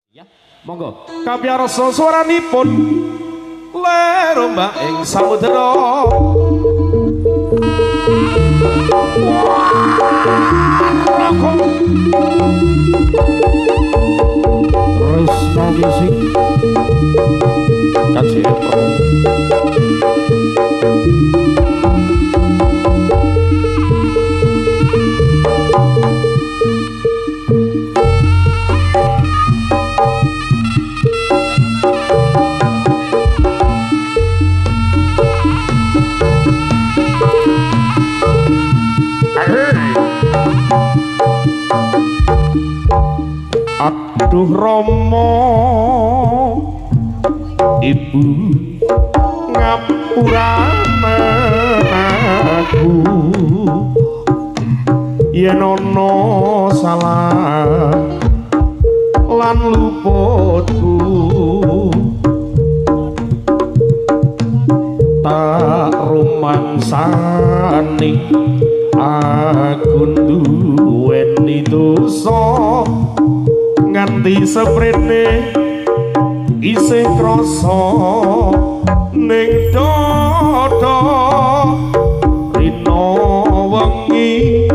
Ya, monggo. Kapiyarsa swaranipun lerombak ing samudra. Tresno Musik Kajian Aduh Rama Ibu ngapurane aku yen ana salah lan luputku tak rumangsani aku duweni dosa nganti seprene isih krasa ning dada rina wengi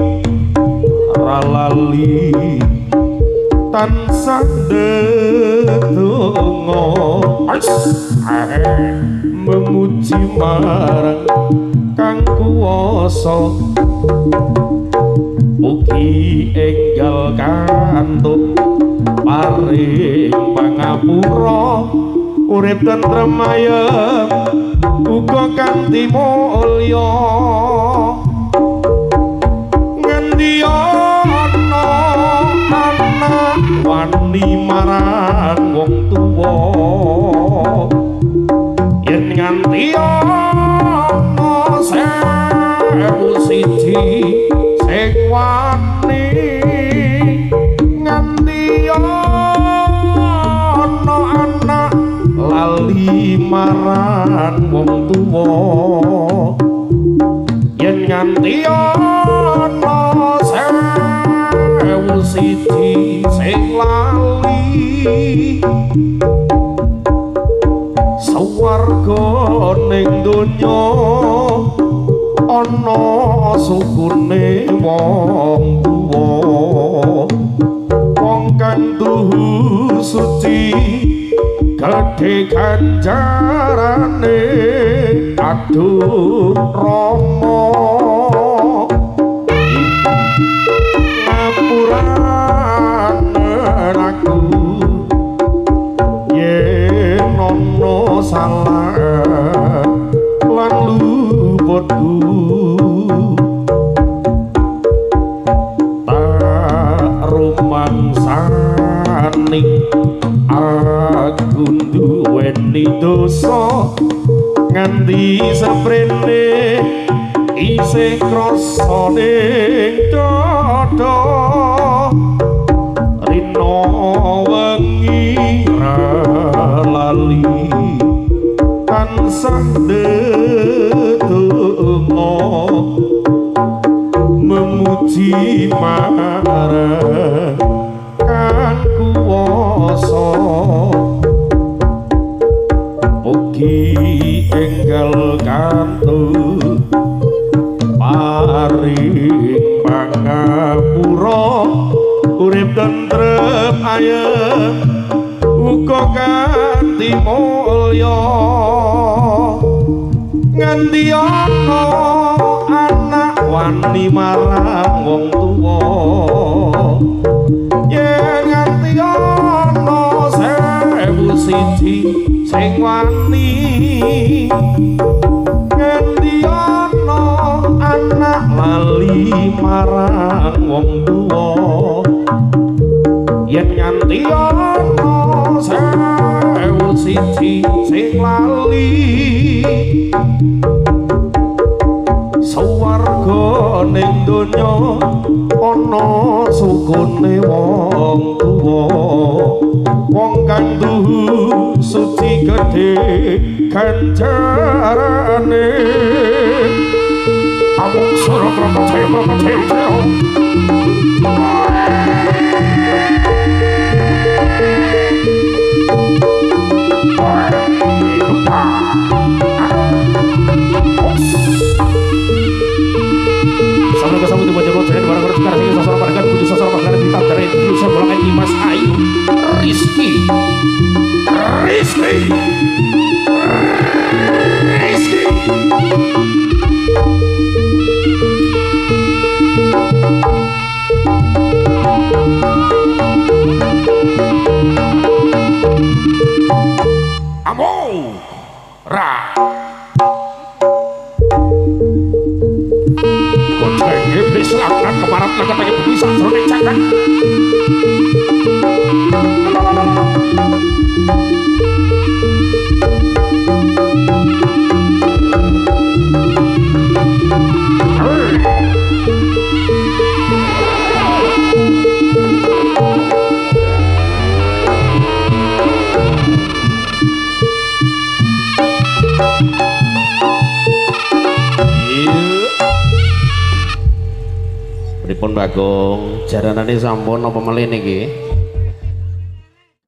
ra lali tansah ndedonga memuji marang kang kuwasa mugi enggal kantuk paring pangapura urip tentrem ayem uga kanthi mulya ngendi ana anak wani marang wong tuwa yen nganti ana sewu siji sing wani nganti ana anak lali marang wong tuwa yen nganti ana sewu siji sing lali sawarga ning donya ana sukune wong tuwa wong kang tuhu suci gedhe ganjarane aduh Rama ngapurane aku yen ana salah lan luputku tak rumangsani aku duweni dosa nganti seprene isih krasa ning dada rina wengi ra lali tansah ndedonga memuji marang kang kuwasa mugi enggal kantuk paring pangapura urip tentrem ayem uga kanthi mulya ngendi ana anak wani marang wong tuwa yen nganti ana sewu siji sing wani ngendi ana anak lali marang wong tuwa yen nganti ana sewu siji sing lali sawarga ning donya ana sukune wong tuwa wong kang tuhu suci gedhe ganjarane amung sura prapathe Rizky Rizky Rizky Amo Ra Konceng iblis laknat keparat naga pengen bisa serunik cakak Pripun Bagong, jaranane sampun apa malih niki?